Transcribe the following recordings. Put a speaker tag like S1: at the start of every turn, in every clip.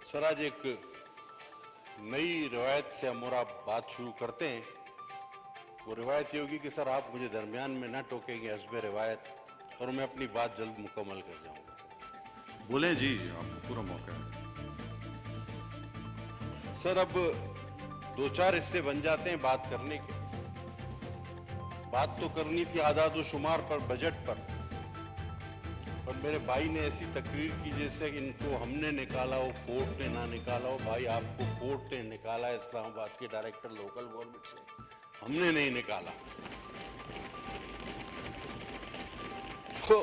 S1: Sir आज एक नई रिवायत से हम और आप बात शुरू करते हैं। वो रिवायत ये होगी कि सर आप मुझे दरमियान में ना टोकेंगे हस्बे रिवायत और मैं अपनी बात जल्द मुकम्मल कर जाऊंगा। सर
S2: बोले जी, आपको पूरा मौका है।
S1: सर अब दो चार हिस्से बन जाते हैं बात करने के। बात तो करनी थी आदाद शुमार पर, बजट पर मेरे भाई ने ऐसी तकरीर की जैसे इनको हमने निकाला हो, कोर्ट ने ना निकाला हो। भाई आपको कोर्ट ने निकाला है इस्लामाबाद के डायरेक्टर लोकल गवर्नमेंट से, हमने नहीं निकाला। तो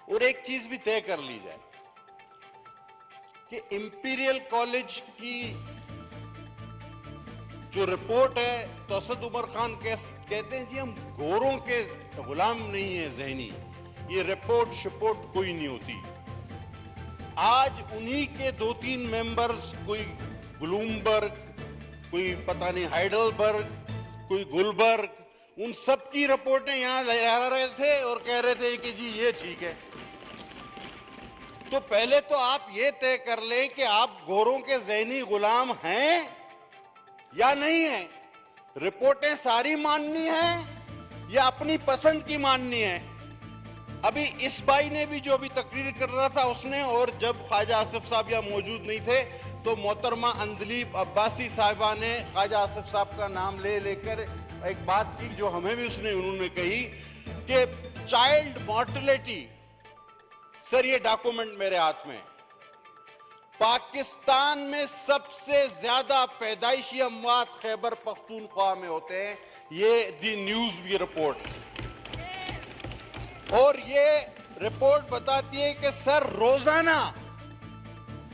S1: और एक चीज भी तय कर ली जाए कि इंपीरियल कॉलेज की जो रिपोर्ट है तो असद उमर खान कहते हैं जी हम गोरों के गुलाम नहीं है जहनी, ये रिपोर्ट शिपोर्ट कोई नहीं होती। आज उन्हीं के दो तीन मेंबर्स, कोई ब्लूमबर्ग, कोई पता नहीं हाइडलबर्ग, कोई गुलबर्ग, उन सब की रिपोर्टें यहां ले आ रहे थे और कह रहे थे कि जी ये ठीक है। तो पहले तो आप ये तय कर लें कि आप गोरों के ज़हनी गुलाम हैं या नहीं हैं। रिपोर्टें सारी माननी है या अपनी पसंद की माननी है। अभी इस भाई ने भी जो अभी तकरीर कर रहा था उसने, और जब ख्वाजा आसिफ साहब यहाँ मौजूद नहीं थे तो मोहतरमा अंदलीब अब्बासी साहिबा ने ख्वाजा आसिफ साहब का नाम ले लेकर एक बात की जो हमें भी उन्होंने कही कि चाइल्ड मॉर्टेलिटी, सर ये डॉक्यूमेंट मेरे हाथ में, पाकिस्तान में सबसे ज्यादा पैदाइशी अमवात खैबर पख्तूनख्वा में होते हैं। ये दी न्यूज भी रिपोर्ट, और ये रिपोर्ट बताती है कि सर रोजाना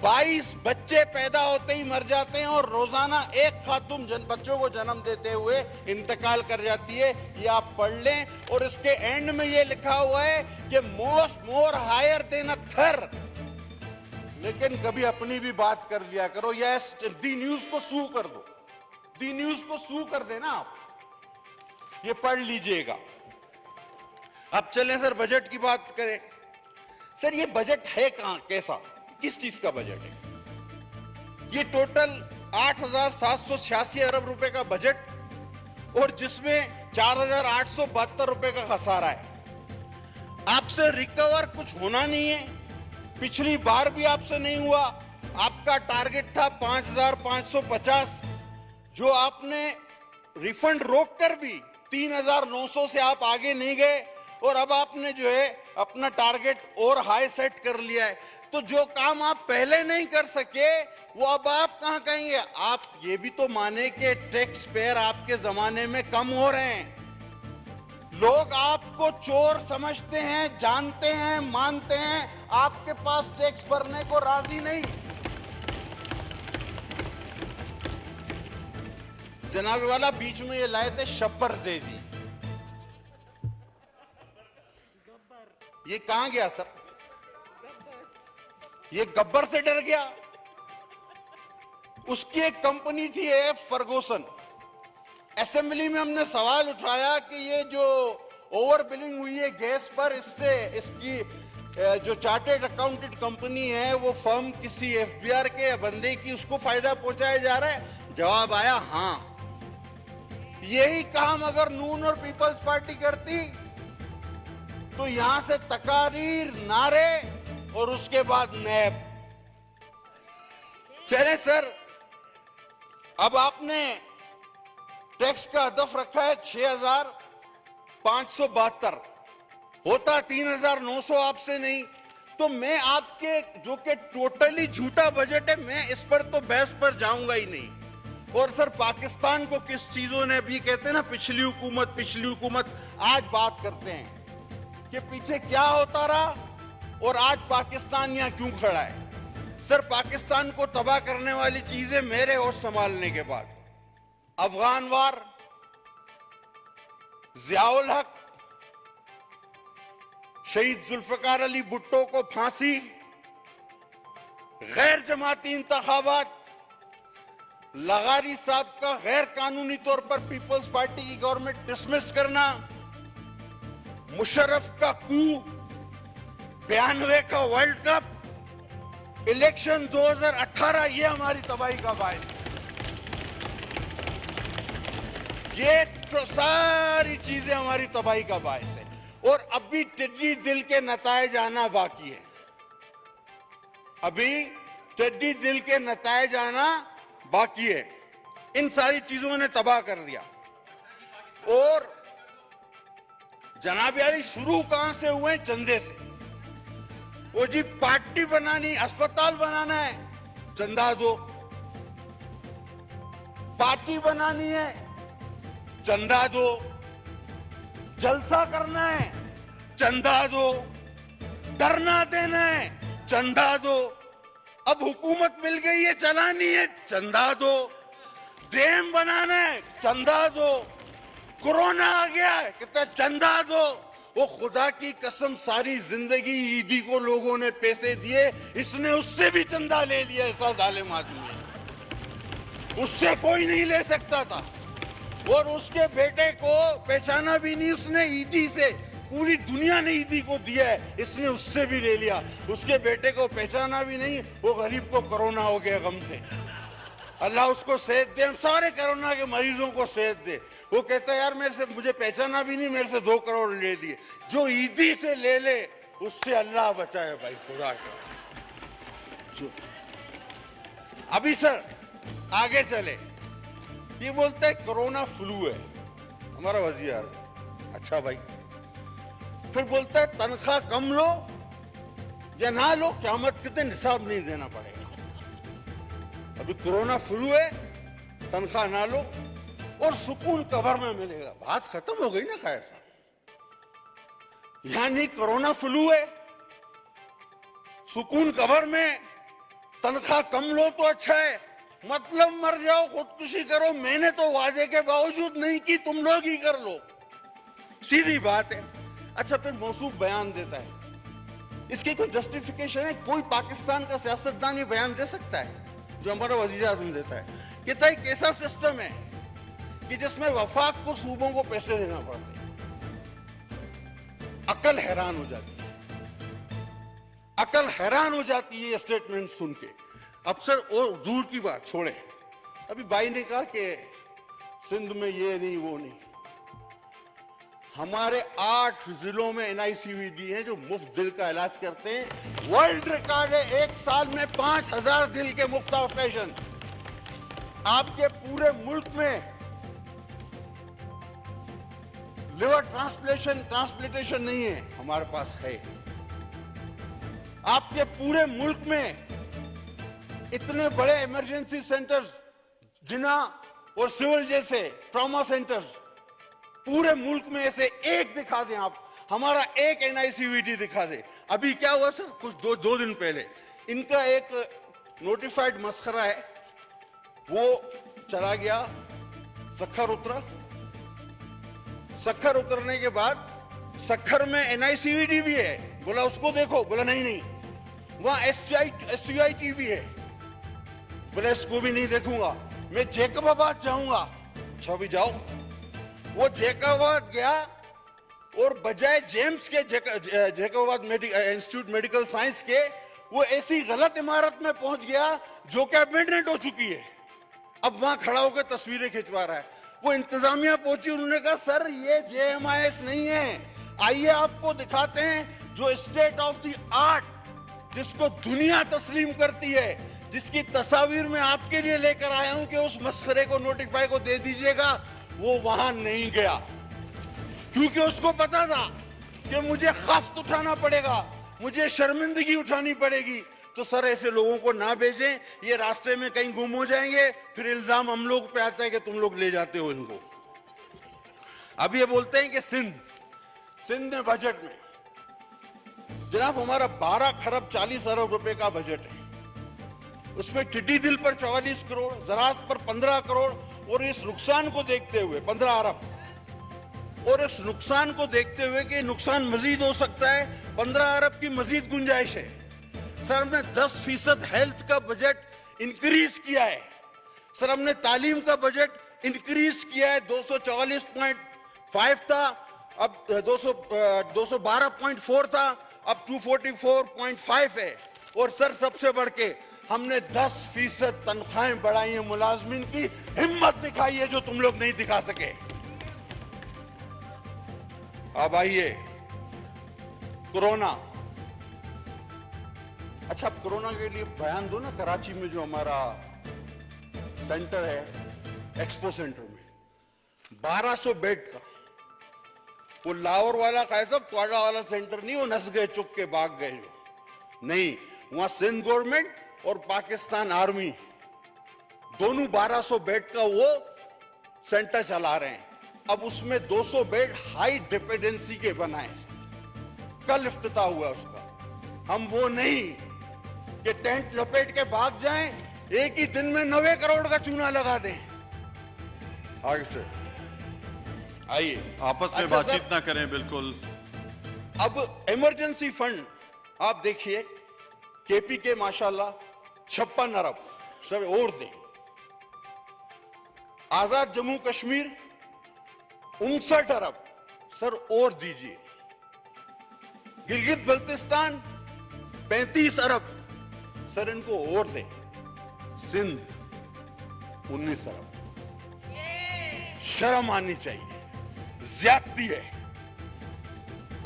S1: 22 बच्चे पैदा होते ही मर जाते हैं और रोजाना एक खातून बच्चों को जन्म देते हुए इंतकाल कर जाती है। ये आप पढ़ लें, और इसके एंड में ये लिखा हुआ है कि मोर हायर देन अ थर। लेकिन कभी अपनी भी बात कर लिया करो, या दी न्यूज को सू कर दो, दी न्यूज को सू कर देना आप। ये पढ़ लीजिएगा। अब चलें सर बजट की बात करें। सर ये बजट है कहां, कैसा, किस चीज का बजट है? ये टोटल 8,786 अरब रुपए का बजट, और जिसमें 4,872 रुपए का खसारा है। आपसे रिकवर कुछ होना नहीं है, पिछली बार भी आपसे नहीं हुआ। आपका टारगेट था 5,550, जो आपने रिफंड रोककर भी 3,900 से आप आगे नहीं गए, और अब आपने जो है अपना टारगेट और हाई सेट कर लिया है। तो जो काम आप पहले नहीं कर सके वो अब आप कहां कहेंगे? आप ये भी तो माने कि टैक्स पेयर आपके जमाने में कम हो रहे हैं। लोग आपको चोर समझते हैं, जानते हैं, मानते हैं, आपके पास टैक्स भरने को राजी नहीं। जनाब वाला बीच में ये लाए थे शब्बर ज़ैदी, ये कहां गया सर? ये गब्बर से डर गया। उसकी एक कंपनी थी एफ फर्गूसन। असेंबली में हमने सवाल उठाया कि ये जो ओवर बिलिंग हुई है गैस पर, इससे इसकी जो चार्टर्ड अकाउंटेंट कंपनी है वो फर्म किसी एफबीआर के बंदे की उसको फायदा पहुंचाया जा रहा है। जवाब आया हां। यही काम अगर नून और पीपल्स पार्टी करती तो यहां से तकारीर, नारे और उसके बाद नैब। चले सर, अब आपने टैक्स का हदफ रखा है 6,572, होता 3,900 आपसे नहीं। तो मैं आपके जो कि टोटली झूठा बजट है, मैं इस पर तो बहस पर जाऊंगा ही नहीं। और सर पाकिस्तान को किस चीजों ने, भी कहते हैं ना पिछली हुकूमत, आज बात करते हैं कि पीछे क्या होता रहा और आज पाकिस्तान यहां क्यों खड़ा है। सर पाकिस्तान को तबाह करने वाली चीजें मेरे और संभालने के बाद, अफगान वार, जियाउल हक, शहीद जुल्फकार अली भुट्टो को फांसी, गैर जमाती इंतखाबात, लगारी साहब का गैर कानूनी तौर पर पीपल्स पार्टी की गवर्नमेंट डिसमिस करना, मुशर्रफ का कू, 92 का वर्ल्ड कप, इलेक्शन 2018 ये हमारी तबाही का बायस है। ये तो सारी चीजें हमारी तबाही का बायस है। और अभी टिड्डी दिल के नतायज आना बाकी है। अभी टिड्डी दिल के नतायज आना बाकी है। इन सारी चीजों ने तबाह कर दिया। और जनाब यारी शुरू कहां से हुए? चंदे से। वो जी पार्टी बनानी, अस्पताल बनाना है, चंदा दो। पार्टी बनानी है, चंदा दो। जलसा करना है, चंदा दो। धरना देना है, चंदा दो। अब हुकूमत मिल गई है, चलानी है, चंदा दो। डैम बनाना है, चंदा दो। कोरोना आ गया है, कहते चंदा दो। वो खुदा की कसम सारी जिंदगी ईदी को लोगों ने पैसे दिए, इसने उससे भी चंदा ले लिया। ऐसा जालिम आदमी है, उससे कोई नहीं ले सकता था। और उसके बेटे को पहचाना भी नहीं उसने, ईदी से पूरी दुनिया ने ईदी को दिया है, इसने उससे भी ले लिया। उसके बेटे को पहचाना भी नहीं, वो गरीब को कोरोना हो गया गम से। अल्लाह उसको सेहत दे, हम सारे कोरोना के मरीजों को सेहत दे। वो कहता है यार मेरे से, मुझे पहचाना भी नहीं, मेरे से 2 करोड़ ले लिए। जो ईदी से ले ले उससे अल्लाह बचाए भाई, खुदा का। अभी सर आगे चले, ये बोलता है कोरोना फ्लू है हमारा वजीर आज़म। अच्छा भाई, फिर बोलता है तनख्वाह कम लो या ना लो, क़यामत के दिन हिसाब नहीं देना पड़ेगा। अभी कोरोना फ्लू है, तनख्वाह ना लो और सुकून कब्र में मिलेगा। बात खत्म हो गई ना खाया साहब। यानी कोरोना फ्लू है, सुकून कब्र में, तनख्वाह कम लो तो अच्छा है, मतलब मर जाओ, खुदकुशी करो। मैंने तो वादे के बावजूद नहीं की, तुम लोग ही कर लो, सीधी बात है। अच्छा, फिर मौसूफ बयान देता है, इसकी कोई जस्टिफिकेशन है? कोई पाकिस्तान का सियासतदान ये बयान दे सकता है जो हमारा वजीर आज़म देता है? कहता है एक ऐसा सिस्टम है कि जिसमें वफाक को सूबों को पैसे देना पड़ते हैं। अकल हैरान हो जाती है, अकल हैरान हो जाती है ये स्टेटमेंट सुन के। अब सर और दूर की बात छोड़े, अभी भाई ने कहा कि सिंध में ये नहीं वो नहीं। हमारे 8 जिलों में NICVD है जो मुफ्त दिल का इलाज करते हैं। वर्ल्ड रिकॉर्ड है, एक साल में 5000 दिल के मुफ्त ऑपरेशन। आपके पूरे मुल्क में लिवर ट्रांसप्लांटेशन नहीं है, हमारे पास है। आपके पूरे मुल्क में इतने बड़े इमरजेंसी सेंटर्स, जिना और सिविल जैसे ट्रॉमा सेंटर्स, पूरे मुल्क में ऐसे एक दिखा दें आप, हमारा एक NICVD दिखा दे। अभी क्या हुआ सर, कुछ दो दिन पहले इनका एक नोटिफाइड मस्खरा है, वो चला गया, सखर उतरा। सखर उतरने के बाद सखर में NICVD भी है, बोला उसको देखो, बोला नहीं, वहां SCIT भी है, बोला इसको भी नहीं देखूंगा, मैं जैकबाबाद जाऊंगा। अच्छा भी जाओ। वो जैकबाबाद गया और बजाय जेम्स के जैकबाबाद इंस्टीट्यूट मेडिकल साइंस के, वो ऐसी गलत इमारत में पहुंच गया जो कि अबेंडनेड हो चुकी है। अब वहां खड़ा होकर तस्वीरें खिंचवा रहा है। वो इंतजामिया पहुंची, उन्होंने कहा सर ये JMIS नहीं है, आइए आपको दिखाते हैं जो स्टेट ऑफ द आर्ट, जिसको दुनिया तस्लीम करती है, जिसकी तस्वीर में आपके लिए लेकर आया हूं कि उस मसखरे को नोटिफाई को दे दीजिएगा। वो वहां नहीं गया क्योंकि उसको पता था कि मुझे खफ्त उठाना पड़ेगा, मुझे शर्मिंदगी उठानी पड़ेगी। तो सर ऐसे लोगों को ना भेजें, ये रास्ते में कहीं गुम हो जाएंगे, फिर इल्जाम हम लोग पे आता है कि तुम लोग ले जाते हो इनको। अब ये बोलते हैं कि सिंध में बजट में, जनाब हमारा 12 खरब 40 अरब रुपए का बजट है। उसमें टिड्डी दिल पर 44 करोड़, ज़राअत पर 15 करोड़, और इस नुकसान को देखते हुए 15 अरब, और इस नुकसान को देखते हुए कि नुकसान मजीद हो सकता है, 15 अरब की मजीद गुंजाइश है। सर हमने 10% हेल्थ का बजट इंक्रीज किया है। सर हमने तालीम का बजट इंक्रीज किया है, 244.5 था, अब 212.4 था, अब 244.5 है। और सर सबसे बढ़ के हमने 10% तनख्वाहें बढ़ाई हैं मुलाजमीन की। हिम्मत दिखाई है जो तुम लोग नहीं दिखा सके। अब आइए कोरोना। अच्छा, अब कोरोना के लिए बयान दो ना। कराची में जो हमारा सेंटर है, एक्सपो सेंटर में 1200 बेड का, वो लाहौर वाला का है सब, त्वाड़ा वाला सेंटर नहीं, वो नस गए, चुप के भाग गए जो नहीं। वहां सिंध गवर्नमेंट और पाकिस्तान आर्मी दोनों 1200 बेड का वो सेंटर चला रहे हैं। अब उसमें 200 बेड हाई डिपेंडेंसी के बनाए, कल इफ्तिताह हुआ उसका। हम वो नहीं कि टेंट लपेट के भाग जाएं, एक ही दिन में 90 करोड़ का चूना लगा दें। आगे से आइए,
S2: आपस में
S1: अच्छा
S2: बातचीत
S1: सर,
S2: ना करें बिल्कुल।
S1: अब इमरजेंसी फंड आप देखिए, केपी के माशाल्लाह 56 अरब सर और दें। आजाद जम्मू कश्मीर 59 अरब सर और दीजिए। गिलगित बल्तिस्तान 35 अरब सर इनको और दें। सिंध 19 अरब। शर्म आनी चाहिए, ज्यादती है।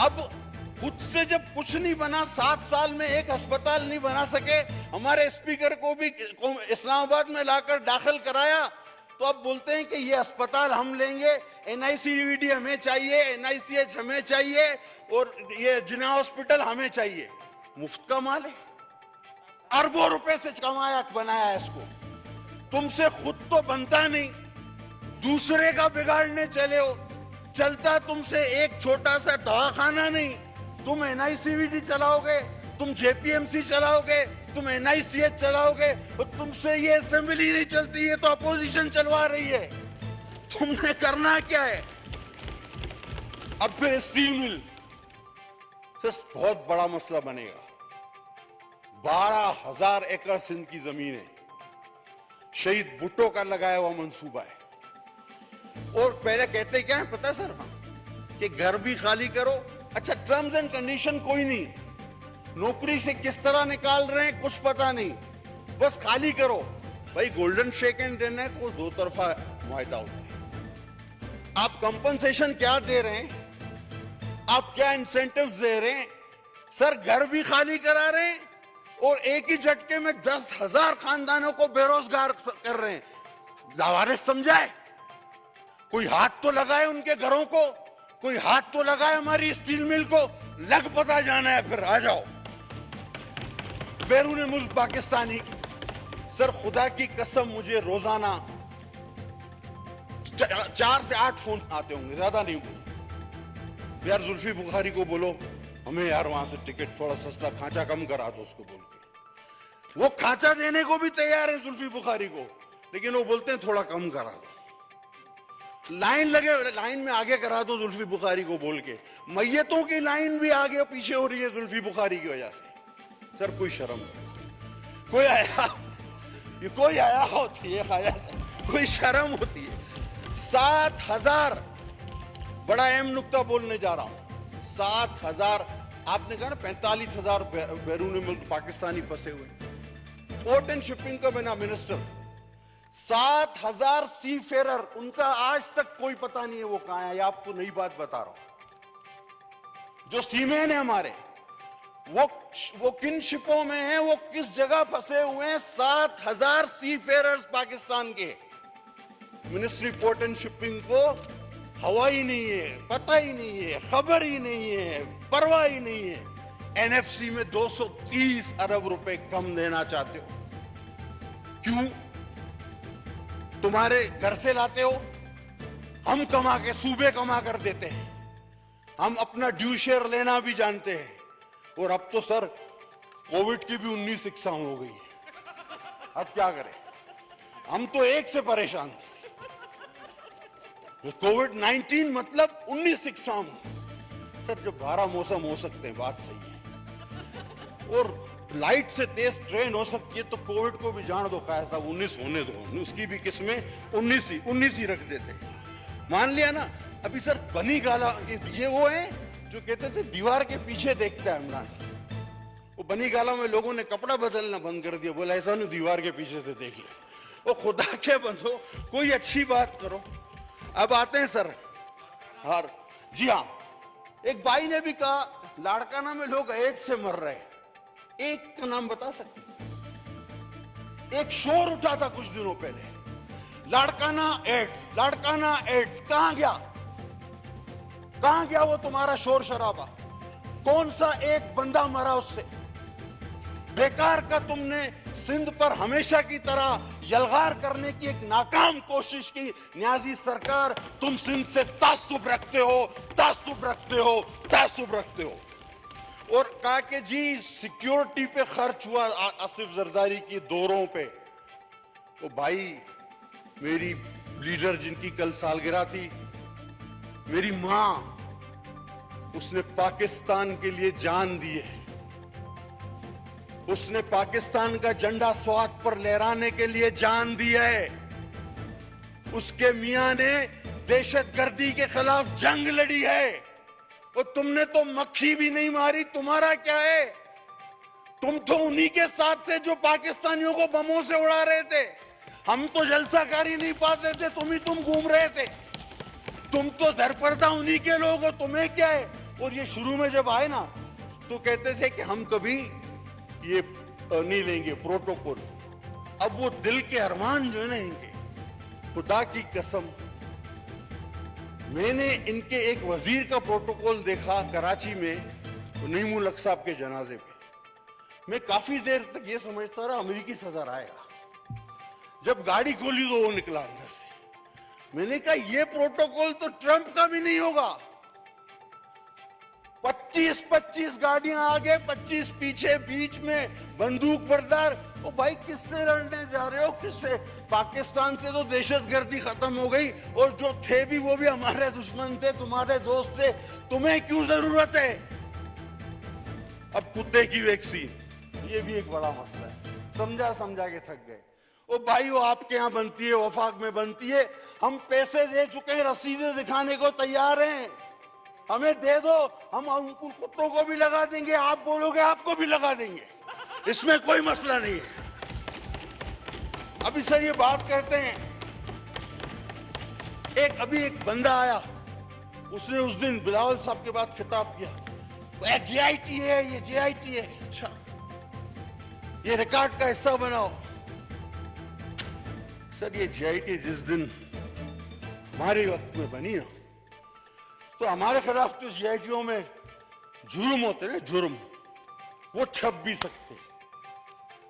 S1: अब खुद से जब कुछ नहीं बना, 7 साल में एक अस्पताल नहीं बना सके, हमारे स्पीकर को भी इस्लामाबाद में लाकर दाखिल कराया, तो अब बोलते हैं कि ये अस्पताल हम लेंगे, एनआईसीयूडी हमें चाहिए, एनआईसीएच हमें चाहिए और ये जिना हॉस्पिटल हमें चाहिए। मुफ्त का माल है, अरबों रुपए से कमाया बनाया है इसको। तुमसे खुद तो बनता नहीं, दूसरे का बिगाड़ने चले हो। चलता तुमसे एक छोटा सा दवाखाना नहीं, तुम एनआईसीवीडी चलाओगे, तुम जेपीएमसी चलाओगे, तुम एनआईसीएच चलाओगे, और तुमसे ये असेंबली नहीं चलती है तो अपोजिशन चलवा रही है। तुमने करना क्या है? अब फिर स्टील मिल बहुत बड़ा मसला बनेगा। 12,000 एकड़ सिंध की जमीन है, शहीद भुट्टो का लगाया हुआ मंसूबा है। और पहले कहते क्या है पता है सर, कि घर भी खाली करो। अच्छा, टर्म्स एंड कंडीशन कोई नहीं, नौकरी से किस तरह निकाल रहे हैं कुछ पता नहीं, बस खाली करो। भाई गोल्डन शेक एंड देना है, कोई दो तरफा मुआहदा होता है। आप कंपनसेशन क्या दे रहे हैं, आप क्या इंसेंटिव्स दे रहे हैं? सर घर भी खाली करा रहे हैं और एक ही झटके में 10,000 खानदानों को बेरोजगार कर रहे हैं। लावारिस समझाए, कोई हाथ तो लगाए उनके घरों को, कोई हाथ तो लगाए हमारी स्टील मिल को। लग पता जाना है फिर आ जाओ। बैरून मुल्क पाकिस्तानी, सर खुदा की कसम मुझे रोजाना 4 से 8 फोन आते होंगे, ज्यादा नहीं बोलो। यार जुल्फी बुखारी को बोलो हमें यार वहां से टिकट थोड़ा सस्ता, खांचा कम करा दो उसको बोल के। वो खांचा देने को भी तैयार है जुल्फी बुखारी को, लेकिन वो बोलते हैं थोड़ा कम करा दो। लाइन लगे, लाइन में आगे करा दो जुल्फी बुखारी को बोल के। मैयतों की लाइन भी आगे पीछे हो रही है जुल्फी बुखारी की वजह से। सर कोई शर्म, कोई आया होती है खाया से, कोई शर्म होती है। 7,000, बड़ा अहम नुक्ता बोलने जा रहा हूं। 7,000, आपने कहा ना 45,000 बैरून मुल्क पाकिस्तानी फंसे हुए। पोर्ट एंड शिपिंग का बना मिनिस्टर, 7,000 सी फेरर, उनका आज तक कोई पता नहीं है वो कहां है। आपको नई बात बता रहा हूं। जो सीमेन है हमारे, वो किन शिपों में है, वो किस जगह फंसे हुए हैं। 7,000 सी फेरर्स पाकिस्तान के। मिनिस्ट्री पोर्ट एंड शिपिंग को हवा ही नहीं है, पता ही नहीं है, खबर ही नहीं है, परवाह ही नहीं है। एनएफसी में 230 अरब रुपए कम देना चाहते हो, क्यों? तुम्हारे घर से लाते हो, हम कमा के, सूबे कमा कर देते हैं। हम अपना ड्यू शेयर लेना भी जानते हैं। और अब तो सर कोविड की भी 19 इकसाम हो गई। अब क्या करें, हम तो एक से परेशान थे। कोविड-19 मतलब 19 इकसाम। सर जब 12 मौसम हो सकते हैं, बात सही है, और लाइट से तेज ट्रेन हो सकती है, तो कोविड को भी जान दो, कैसा 19 होने दो, उसकी भी किस्में 19 ही रख देते। मान लिया ना। अभी सर बनी गाला, ये वो है जो कहते थे दीवार के पीछे देखता है इमरान। वो बनी गाला में लोगों ने कपड़ा बदलना बंद कर दिया, बोला ऐसा नहीं दीवार के पीछे से देख ले। वो खुदा के बंदो, कोई अच्छी बात करो। अब आते हैं सर हार। जी हाँ, एक भाई ने भी कहा लाड़काना में लोग एड्स से मर रहे हैं। एक का नाम बता सकते? एक शोर उठा था कुछ दिनों पहले, लाड़काना एड्स, लाड़काना एड्स। कहां गया, कहां गया वो तुम्हारा शोर शराबा? कौन सा एक बंदा मरा उससे? बेकार का तुमने सिंध पर हमेशा की तरह यलगार करने की एक नाकाम कोशिश की। न्याजी सरकार, तुम सिंध से तासुब रखते हो, तासुब रखते हो, तासुब रखते हो। और कहा कि जी सिक्योरिटी पे खर्च हुआ आसिफ जरदारी की दौरों पे। तो भाई, मेरी लीडर जिनकी कल सालगिरह थी, मेरी मां, उसने पाकिस्तान के लिए जान दी है। उसने पाकिस्तान का झंडा स्वात पर लहराने के लिए जान दी है। उसके मियां ने दहशतगर्दी के खिलाफ जंग लड़ी है। और तुमने तो मक्खी भी नहीं मारी, तुम्हारा क्या है? तुम तो उन्हीं के साथ थे जो पाकिस्तानियों को बमों से उड़ा रहे थे। हम तो जलसाकारी नहीं पाते थे, तुम घूम रहे थे। तुम तो दरपर्दा उन्हीं के लोग हो, तुम्हें क्या है? और ये शुरू में जब आए ना तो कहते थे कि हम कभी ये नहीं लेंगे प्रोटोकॉल। अब वो दिल के अरमान जो है ना इनके, खुदा की कसम, मैंने इनके एक वजीर का प्रोटोकॉल देखा कराची में, तो नईम उल हक साहब के जनाजे पे। मैं काफी देर तक ये समझता रहा अमेरिकी सदर आएगा। जब गाड़ी खोली तो वो निकला अंदर से। मैंने कहा ये प्रोटोकॉल तो ट्रंप का भी नहीं होगा। 25-25 गाड़ियां आगे, 25 पीछे, बीच में बंदूक बरदार। ओ भाई, किससे लड़ने जा रहे हो? किससे? पाकिस्तान से तो दहशतगर्दी खत्म हो गई, और जो थे भी वो भी हमारे दुश्मन थे, तुम्हारे दोस्त थे। तुम्हें क्यों जरूरत है? अब कुत्ते की वैक्सीन, ये भी एक बड़ा मसला है। समझा समझा के थक गए। ओ भाई, वो आपके यहाँ बनती है, वफाक में बनती है। हम पैसे दे चुके हैं, रसीदें दिखाने को तैयार हैं। हमें दे दो, हम उन कुत्तों को भी लगा देंगे। आप बोलोगे आपको भी लगा देंगे, इसमें कोई मसला नहीं है। अभी सर ये बात करते हैं, अभी एक बंदा आया, उसने उस दिन बिलावल साहब के बाद खिताब किया, जेआईटी है, ये जेआईटी है। अच्छा, ये रिकॉर्ड का हिस्सा बनाओ। सर ये जेआईटी जिस दिन हमारे वक्त में बनी ना, तो हमारे खिलाफ तो जेआईटीओ में जुर्म होते ना, जुर्म, वो छप भी सकते।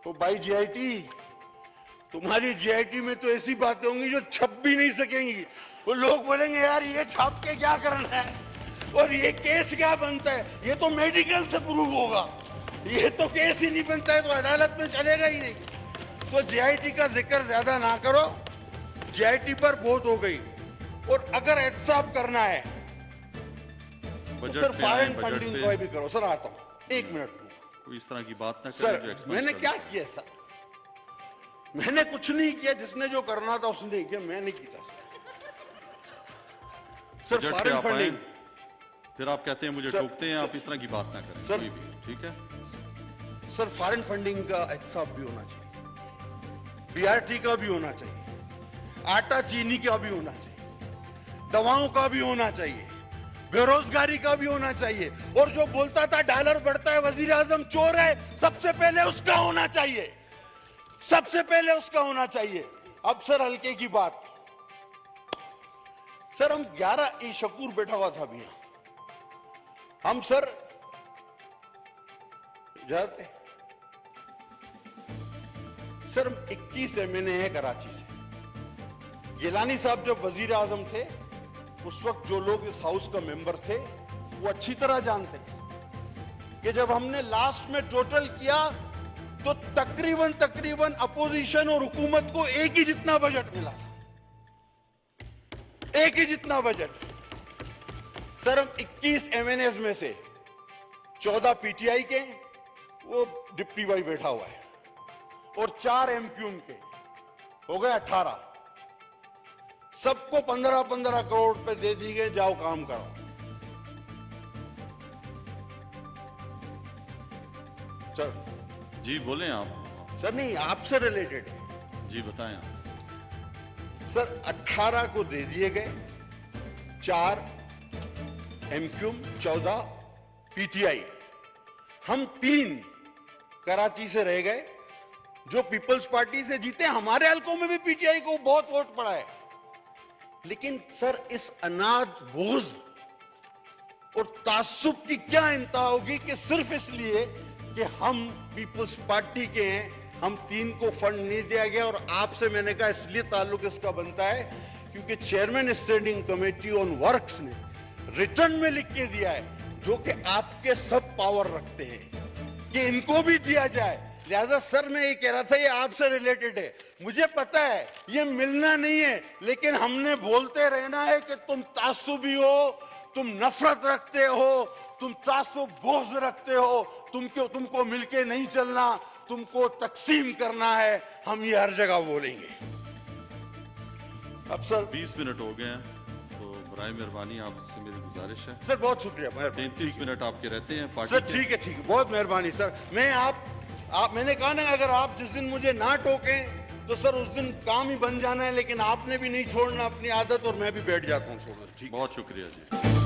S1: तो भाई जेआईटी, तुम्हारी जेआईटी में तो ऐसी बातें होंगी जो छप भी नहीं सकेंगी। वो लोग बोलेंगे यार ये छाप के क्या करना है, और ये केस क्या बनता है? ये तो मेडिकल से प्रूव होगा, ये तो केस ही नहीं बनता है, तो अदालत में चलेगा ही नहीं। तो जेआईटी का जिक्र ज्यादा ना करो, जेआईटी पर बहुत हो गई। और अगर एहतसाब करना है तो फिर फॉरेन फंडिंग को भी करो। सर आता हूं, 1 मिनट में।
S2: कोई इस तरह की बात ना करें
S1: सर,
S2: जो एक्सपर्ट
S1: मैंने
S2: कर
S1: क्या किया सर? मैंने कुछ नहीं किया, जिसने जो करना था उसने नहीं किया, मैं नहीं किया सर।
S2: बजट पे
S1: फॉरेन
S2: आप आए,
S1: फंडिंग,
S2: फिर आप कहते हैं मुझे
S1: सर,
S2: टोकते हैं। आप इस तरह की बात ना करें
S1: सर,
S2: कोई भी, ठीक है?
S1: सर फॉरेन फंडिंग का एहतसाब भी होना चाहिए, बीआरटी का भी होना चाहिए, आटा चीनी का भी होना चाहिए, दवाओं का भी होना चाहिए, बेरोजगारी का भी होना चाहिए। और जो बोलता था डॉलर बढ़ता है, वजीर आजम चोर है, सबसे पहले उसका होना चाहिए, सबसे पहले उसका होना चाहिए। अब सर हल्के की बात, सर हम 11 शकूर बैठा हुआ था भैया, हम सर जाते सर 21 एमएनए है कराची से। गिलानी साहब जब वजीर आजम थे, उस वक्त जो लोग इस हाउस का मेंबर थे वो अच्छी तरह जानते हैं कि जब हमने लास्ट में टोटल किया तो तकरीबन अपोजिशन और हुकूमत को एक ही जितना बजट मिला था, एक ही जितना बजट। सर हम 21 एमएनएस में से 14 पीटीआई के, वो डिप्टी भाई बैठा हुआ है, और 4 एमक्यूएम के, हो गए 18। सबको 15-15 करोड़ रुपए दे दी गए, जाओ काम करो। सर
S2: जी बोलें आप।
S1: सर नहीं, आपसे रिलेटेड है।
S2: जी बताएं आप।
S1: सर 18 को दे दिए गए, 4 एमक्यूम, 14 पीटीआई, हम 3 कराची से रह गए जो पीपल्स पार्टी से जीते। हमारे हलकों में भी पीटीआई को बहुत वोट पड़ा है। लेकिन सर इस अनाज बोझ और तासुब की क्या इंतहा होगी कि सिर्फ इसलिए कि हम पीपल्स पार्टी के हैं, हम 3 को फंड नहीं दिया गया। और आपसे मैंने कहा इसलिए ताल्लुक इसका बनता है क्योंकि chairman standing committee on works ने रिटर्न में लिख के दिया है, जो कि आपके सब पावर रखते हैं, कि इनको भी दिया जाए। लिहाजा सर मैं ये कह रहा था, ये आपसे रिलेटेड है, मुझे पता है ये मिलना नहीं है, लेकिन हमने बोलते रहना है कि तुम तासुबी हो, तुम नफरत रखते हो, तुम तासुब बोझ रखते हो, तुमको मिलके नहीं चलना, तुमको तकसीम करना है। हम ये हर जगह बोलेंगे। अब सर
S2: 20 मिनट हो गए हैं, तो बराए मेहरबानी आपसे मेरी गुजारिश है।
S1: सर बहुत शुक्रिया।
S2: 33 मिनट आपके रहते हैं पार्टी
S1: सर
S2: के।
S1: ठीक है, बहुत मेहरबानी सर। मैं आप मैंने कहा ना, अगर आप जिस दिन मुझे ना टोकें तो सर उस दिन काम ही बन जाना है, लेकिन आपने भी नहीं छोड़ना अपनी आदत, और मैं भी बैठ जाता हूँ छोड़ना। ठीक,
S2: बहुत शुक्रिया जी।